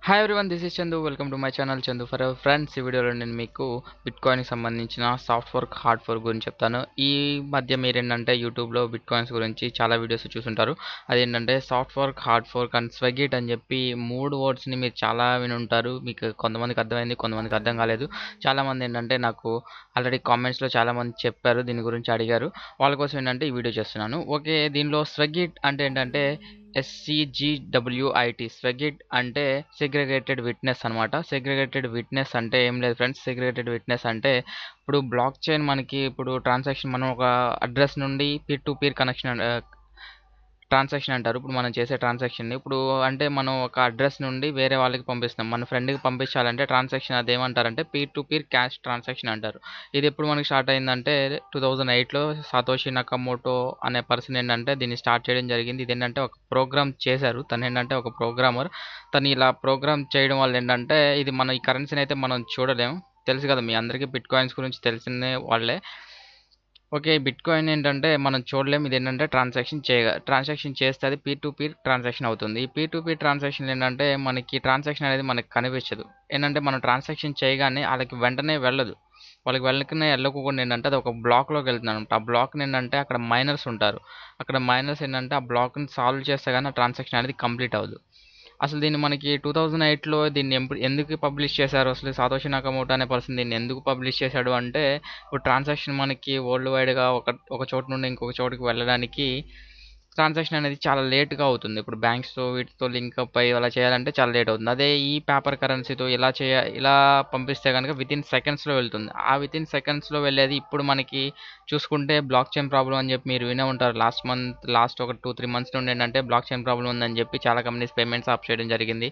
Hi everyone, this is Chandu. Welcome to my channel Chandu for ever friends. ఈ వీడియోలో నేను మీకు బిట్కాయిన్కి సంబంధించిన సాఫ్ట్ ఫోర్క్, హార్డ్ ఫోర్క్ గురించి చెప్తాను. ఈ మధ్య మీరు ఏంటంటే యూట్యూబ్లో బిట్కాయిన్స్ గురించి చాలా వీడియోస్ చూసుంటారు. అదేంటంటే soft fork, hard fork and స్వెగిట్ అని చెప్పి మూడు వర్డ్స్ని మీరు చాలా విని ఉంటారు. మీకు కొంతమందికి అర్థమైంది, కొంతమందికి అర్థం కాలేదు. చాలామంది ఏంటంటే నాకు ఆల్రెడీ కామెంట్స్లో చాలామంది చెప్పారు, దీని గురించి అడిగారు. వాళ్ళ కోసం ఏంటంటే ఈ వీడియో చేస్తున్నాను. ఓకే, దీనిలో స్వెగిట్ అంటే ఏంటంటే SCGWIT స్వెగిట్ అంటే సెగ్రిగేటెడ్ విట్నెస్ అనమాట. సెగ్రిగేటెడ్ విట్నెస్ అంటే ఏం లేదు ఫ్రెండ్స్. సెగ్రిగేటెడ్ విట్నెస్ అంటే ఇప్పుడు బ్లాక్ చైన్ మనకి ఇప్పుడు ట్రాన్సాక్షన్ మనం ఒక అడ్రస్ నుండి peer to peer connection transaction అంటారు. ఇప్పుడు మనం చేసే ట్రాన్సాక్షన్ని ఇప్పుడు అంటే మనం ఒక అడ్రస్ నుండి వేరే వాళ్ళకి పంపిస్తాం. మన ఫ్రెండ్కి పంపించాలంటే ట్రాన్సాక్షన్ అది ఏమంటారంటే peer to peer cash transaction అంటారు. ఇది ఎప్పుడు మనకి స్టార్ట్ అయిందంటే 2008లో సాతోషి నకమోటో అనే పర్సన్ ఏంటంటే దీన్ని స్టార్ట్ చేయడం జరిగింది. ఇది ఏంటంటే ఒక ప్రోగ్రామ్ చేశారు. తను ఏంటంటే ఒక ప్రోగ్రామర్. తను ఇలా ప్రోగ్రామ్ చేయడం వల్ల ఏంటంటే ఇది మన ఈ కరెన్సీని అయితే మనం చూడలేము. తెలుసు కదా మీ అందరికీ బిట్ కాయిన్స్ గురించి తెలిసిన వాళ్ళే. ఓకే, బిట్‌కాయిన్ ఏంటంటే మనం చూడలేం. ఇదేంటంటే ట్రాన్సాక్షన్ చేస్తే అది పీర్ టు పీర్ ట్రాన్సాక్షన్ అవుతుంది. ఈ పీర్ టు పీర్ ట్రాన్సాక్షన్ ఏంటంటే మనకి ట్రాన్సాక్షన్ అనేది మనకు కనిపించదు. ఏంటంటే మనం ట్రాన్సాక్షన్ చేయగానే ఆళ్ళకి వెంటనే వెళ్ళదు. వాళ్ళకి వెంటనే వెళ్ళకోకుండా ఏంటంటే అది ఒక బ్లాక్‌లోకి వెళ్తుందనమాట. ఆ బ్లాక్‌ని ఏంటంటే అక్కడ మైనర్స్ ఉంటారు. అక్కడ మైనర్స్ ఏంటంటే ఆ బ్లాక్‌ని సాల్వ్ చేస్తే గాని ఆ ట్రాన్సాక్షన్ అనేది కంప్లీట్ అవ్వదు. అసలు దీన్ని మనకి 2008లో దీన్ని ఎందుకు పబ్లిష్ చేశారు? అసలు సాతోషి నకమోటో అనే పర్సన్ దీన్ని ఎందుకు పబ్లిష్ చేశాడు అంటే, ఇప్పుడు ట్రాన్సాక్షన్ మనకి వరల్డ్ వైడ్‌గా ఒక చోటు నుండి ఇంకొక చోటుకి వెళ్ళడానికి ట్రాన్సాక్షన్ అనేది చాలా లేట్‌గా అవుతుంది. ఇప్పుడు బ్యాంక్స్‌తో వీటితో లింకప్ అయ్యి అలా చేయాలంటే చాలా లేట్ అవుతుంది. అదే ఈ పేపర్ కరెన్సీతో ఇలా పంపిస్తే గనుక వితిన్ సెకండ్స్‌లో వెళ్తుంది. ఆ వితిన్ సెకండ్స్‌లో వెళ్ళేది ఇప్పుడు మనకి చూసుకుంటే బ్లాక్ చైన్ ప్రాబ్లమ్ అని చెప్పి మీరు వినే ఉంటారు. లాస్ట్ ఒక 2, 3 మంత్స్ నుండి ఏంటంటే బ్లాక్ చైన్ ప్రాబ్లమ్ ఉందని చెప్పి చాలా కంపెనీస్ పేమెంట్స్ ఆప్ చేయడం జరిగింది.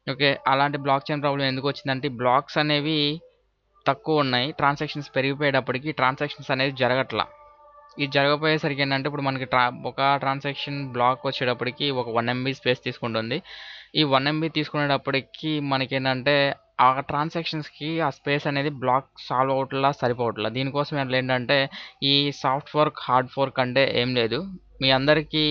ఓకే, అలాంటి బ్లాక్ చైన్ ప్రాబ్లమ్ ఎందుకొచ్చిందంటే బ్లాక్స్ అనేవి తక్కువున్నాయి. ట్రాన్సాక్షన్స్ పెరిగిపోయేటప్పటికి ట్రాన్సాక్షన్స్ అనేది జరగట్ల. ఇది జరగకపోయేసరికి ఏంటంటే ఇప్పుడు మనకి ఒక ట్రాన్సాక్షన్ బ్లాక్ వచ్చేటప్పటికి ఒక 1 MB స్పేస్ తీసుకుంటుంది. ఈ 1 MB తీసుకునేటప్పటికి మనకేంటంటే ఆ ట్రాన్సాక్షన్స్‌కి ఆ స్పేస్ అనేది బ్లాక్ సాల్వ్ అవ్వట్లా, సరిపోవట్లా. దీనికోసం ఏంటంటే ఈ సాఫ్ట్ ఫోర్క్, హార్డ్ ఫోర్క్ అంటే ఏం లేదు. మీ అందరికీ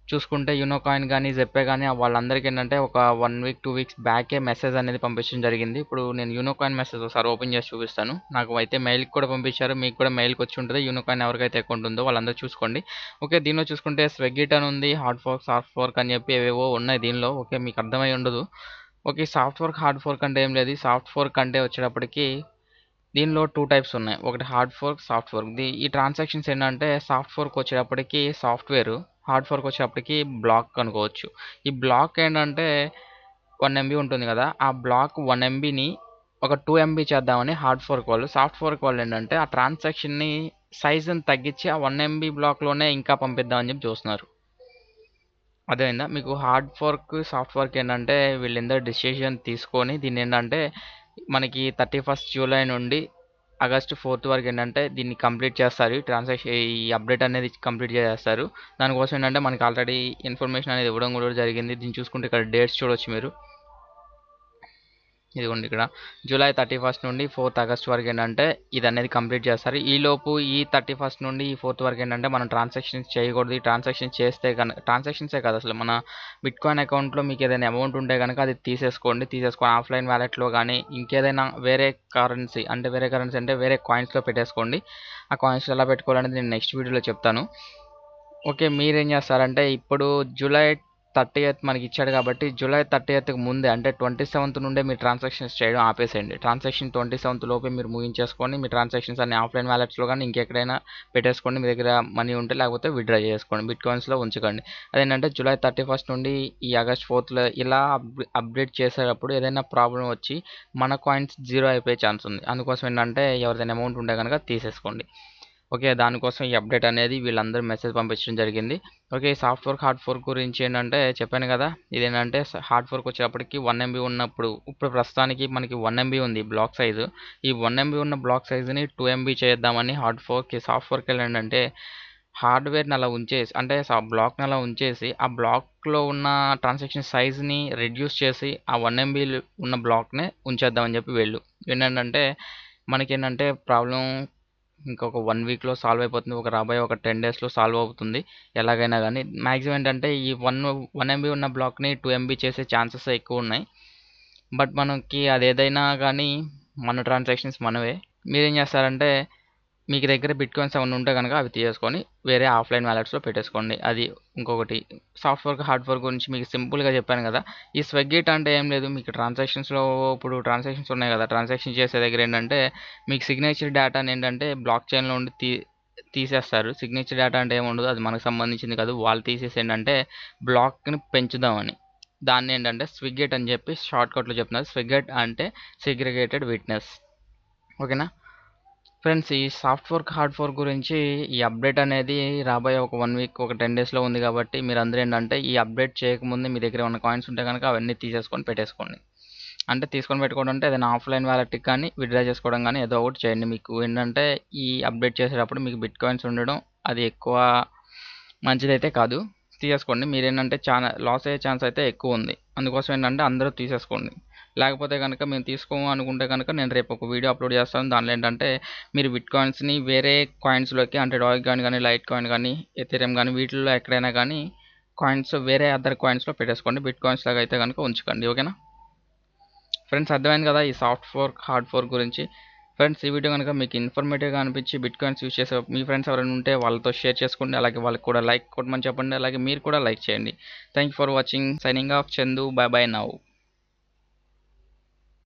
చూసుకుంటే యూనోకాయిన్ గానీ, జెప్పే గానీ వాళ్ళందరికీ ఏంటంటే ఒక 1 వీక్, 2 వీక్స్ బ్యాకే మెసేజ్ అనేది పంపించడం జరిగింది. ఇప్పుడు నేను యూనోకాయిన్ మెసేజ్ ఒకసారి ఓపెన్ చేసి చూపిస్తాను. నాకు అయితే మెయిల్‌కి కూడా పంపించారు. మీకు కూడా మెయిల్‌కి వచ్చి ఉంటది. యూనోకాయిన్ ఎవరికైతే అకౌంట్ ఉందో వాళ్ళందరూ చూసుకోండి. ఓకే, దీనిలో చూసుకుంటే స్వెగిట్ అని ఉంది. హార్డ్ ఫోర్క్, సాఫ్ట్ ఫోర్క్ అని చెప్పి ఏవేవో ఉన్నాయి దీనిలో. ఓకే, మీకు అర్థమై ఉండదు. Okay, soft fork, hard fork అంటే ఏం లేదు. సాఫ్ట్ ఫోర్క్ అంటే వచ్చేటప్పటికి దీనిలో 2 టైప్స్ ఉన్నాయి. ఒకటి హార్డ్ ఫోర్క్, సాఫ్ట్ ఫోర్క్. ఈ ట్రాన్సాక్షన్స్ ఏంటంటే సాఫ్ట్ ఫోర్క్ వచ్చేటప్పటికి సాఫ్ట్‌వేరు, హార్డ్ ఫోర్క్ వచ్చేటప్పటికి బ్లాక్ అనుకోవచ్చు. ఈ బ్లాక్ ఏంటంటే 1 MB ఉంటుంది కదా! ఆ బ్లాక్ 1 MBని ఒక 2 MB చేద్దామని హార్డ్ ఫోర్క్ వాళ్ళు. సాఫ్ట్ ఫోర్క్ వాళ్ళు ఏంటంటే ఆ ట్రాన్సాక్షన్‌ని సైజ్‌ని తగ్గించి ఆ 1 MB బ్లాక్‌లోనే ఇంకా పంపిద్దాం అని చెప్పి చూస్తున్నారు. అర్థమైందా? మీకు హార్డ్ ఫోర్క్, సాఫ్ట్ ఫోర్క్ ఏంటంటే వీళ్ళిద్దరు డెసిషన్ తీసుకొని దీన్నేంటంటే మనకి 31 జూలై నుండి ఆగస్ట్ 4 వరకు ఏంటంటే దీన్ని కంప్లీట్ చేస్తారు. ఈ అప్డేట్ అనేది కంప్లీట్ చేసేస్తారు. దానికోసం ఏంటంటే మనకి ఆల్రెడీ ఇన్ఫర్మేషన్ అనేది ఇవ్వడం కూడా జరిగింది. దీన్ని చూసుకుంటే ఇక్కడ డేట్స్ చూడొచ్చు మీరు. ఇదిగోండి ఇక్కడ జూలై 31 నుండి 4 ఆగస్ట్ వరకు ఏంటంటే ఇది అనేది కంప్లీట్ చేస్తారు. ఈలోపు ఈ 31 నుండి ఈ 4 వరకు ఏంటంటే మనం ట్రాన్సాక్షన్స్ చేయకూడదు. ఈ ట్రాన్సాక్షన్ చేస్తే కనుక ట్రాన్సాక్షన్సే కాదు అసలు మన బిట్‌కాయిన్ అకౌంట్‌లో మీకు ఏదైనా అమౌంట్ ఉంటే గనుక అది తీసేసుకొని ఆఫ్‌లైన్ వాలెట్‌లో గానీ ఇంకేదైనా వేరే కరెన్సీ అంటే వేరే కాయిన్స్‌లో పెట్టేసుకోండి. ఆ కాయిన్స్‌లో ఎలా పెట్టుకోవాలనేది నేను నెక్స్ట్ వీడియోలో చెప్తాను. ఓకే, మీరేం చేస్తారంటే ఇప్పుడు జూలై 30th మనకి ఇచ్చాడు కాబట్టి జూలై 30థ్‌కి ముందే అంటే 27th నుండే మీరు ట్రాన్సాక్షన్స్ చేయడం ఆపేసేయండి. ట్రాన్సాక్షన్ 27th లోపే మీరు ముగించేసుకొని మీ ట్రాన్సాక్షన్స్ అన్ని ఆఫ్‌లైన్ వాలెట్స్‌లో గానీ ఇంకెక్కడైనా పెట్టేసుకోండి. మీ దగ్గర మనీ ఉంటే లేకపోతే విత్‌డ్రా చేసుకోండి. బిట్‌కాయిన్స్‌లో ఉంచకండి. అదేంటంటే జూలై 31 నుండి ఈ ఆగస్ట్ 4థ్‌లో ఇలా అప్డేట్ చేసేటప్పుడు ఏదైనా ప్రాబ్లమ్ వచ్చి మన కాయిన్స్ జీరో అయిపోయే ఛాన్స్ ఉంది. అందుకోసం ఏంటంటే ఎవరిదైనా అమౌంట్ ఉంటే గనుక తీసేసుకోండి. ఓకే, దానికోసం ఈ అప్డేట్ అనేది వీళ్ళందరూ మెసేజ్ పంపించడం జరిగింది. Okay, soft fork, hard fork గురించి ఏంటంటే చెప్పాను కదా! ఇదేంటంటే హార్డ్ ఫోర్క్ వచ్చేటప్పటికి 1 MB ఉన్నప్పుడు ఇప్పుడు ప్రస్తుతానికి మనకి 1 MB ఉంది బ్లాక్ సైజు. ఈ 1 MB ఉన్న బ్లాక్ సైజుని 2 MB చేద్దామని సాఫ్ట్ ఫోర్క్ ఏంటంటే హార్డ్‌వేర్‌ని అలా ఉంచేసి అంటే బ్లాక్‌ని అలా ఉంచేసి ఆ బ్లాక్‌లో ఉన్న ట్రాన్సాక్షన్ సైజ్‌ని రెడ్యూస్ చేసి ఆ 1 MB ఉన్న బ్లాక్‌నే ఉంచేద్దామని చెప్పి వీళ్ళు. ఏంటంటే మనకేంటంటే ప్రాబ్లమ్ ఇంకొక 1 వీక్‌లో సాల్వ్ అయిపోతుంది. రాబోయే ఒక 10 డేస్‌లో సాల్వ్ అవుతుంది ఎలాగైనా గానీ. మాక్సిమం ఏంటంటే ఈ 1 ఎంబీ ఉన్న బ్లాక్‌ని 2 ఎంబీ చేసే ఛాన్సెస్ ఎక్కువున్నాయి. బట్ మనకి అదేదైనా గానీ మన ట్రాన్సాక్షన్స్ మనవే. మీరేం చేస్తారంటే మీకు దగ్గర బిట్‌కాయిన్స్ ఏమన్నా ఉంటే గనక అవి తీసేసుకొని వేరే ఆఫ్‌లైన్ వాలెట్స్‌లో పెట్టేసుకోండి. అది ఇంకొకటి. సాఫ్ట్ ఫోర్క్, హార్డ్ ఫోర్క్ గురించి మీకు సింపుల్‌గా చెప్పాను గదా! ఈ స్వెగ్గిట్ అంటే ఏం లేదు. మీకు ట్రాన్సాక్షన్స్‌లో ఇప్పుడు ట్రాన్సాక్షన్స్ ఉన్నాయి గదా! ట్రాన్సాక్షన్ చేసే దగ్గర ఏంటంటే మీకు సిగ్నేచర్ డేటాని ఏంటంటే బ్లాక్ చైన్‌లో ఉండి తీసేస్తారు. సిగ్నేచర్ డేటా అంటే ఏముండదు. అది మనకు సంబంధించింది కాదు. వాళ్ళు తీసేసి ఏంటంటే బ్లాక్‌ని పెంచుదామని. దాన్నేంటంటే స్విగ్గెట్ అని చెప్పి షార్ట్‌కట్‌లో చెప్తున్నారు. స్విగ్గెట్ అంటే సెగ్రిగేటెడ్ విట్‌నెస్. ఓకేనా? ఫ్రెండ్స్ ఈ సాఫ్ట్ ఫోర్క్, హార్డ్ ఫోర్క్ గురించి ఈ అప్డేట్ అనేది రాబోయే ఒక 1 వీక్, ఒక 10 డేస్‌లో ఉంది కాబట్టి మీరందరూ ఏంటంటే ఈ అప్డేట్ చేయకముందే మీ దగ్గర ఏమన్నా కాయిన్స్ ఉంటే గనక అవన్నీ తీసేసుకొని పెట్టేసుకోండి. అంటే తీసుకొని పెట్టుకోవడం అంటే ఏదైనా ఆఫ్‌లైన్ వాలెట్‌కి కానీ, విత్‌డ్రా చేసుకోవడం గానీ ఏదో ఒకటి చేయండి. మీకు ఏంటంటే ఈ అప్డేట్ చేసేటప్పుడు మీకు బిట్ కాయిన్స్ ఉండడం అది ఎక్కువ మంచిదైతే కాదు. తీసేసుకోండి. మీరేంటంటే చానా లాస్ అయ్యే ఛాన్స్ అయితే ఎక్కువుంది. అందుకోసం ఏంటంటే అందరూ తీసేసుకోండి. లేకపోతే గనక మేము తీసుకోము అనుకుంటే గనక నేను రేపు ఒక వీడియో అప్లోడ్ చేస్తాను. దానిలో ఏంటంటే మీరు బిట్ కాయిన్స్‌ని వేరే కాయిన్స్‌లోకి అంటే డాగ్ కాయిన్ గానీ, లైట్ కాయిన్ గానీ, ఎథీరియం గానీ వీటిల్లో ఎక్కడైనా గానీ కాయిన్స్ వేరే అదర్ కాయిన్స్‌లో పెట్టేసుకోండి. బిట్ కాయిన్స్ లాగా అయితే గనక ఉంచకండి. ఓకేనా? ఫ్రెండ్స్ అర్థమైంది కదా ఈ సాఫ్ట్ ఫోర్క్, హార్డ్ ఫోర్క్ గురించి. ఫ్రెండ్స్ ఈ వీడియో కనుక మీకు ఇన్ఫర్మేటివ్‌గా అనిపించి బిట్ కాయిన్స్ యూజ్ చేసే మీ ఫ్రెండ్స్ ఎవరైనా ఉంటే వాళ్ళతో షేర్ చేసుకోండి. అలాగే వాళ్ళకి కూడా లైక్ కొట్టమని చెప్పండి. అలాగే మీరు కూడా లైక్ చేయండి. Thank you for watching. Signing off Chandu. By by now.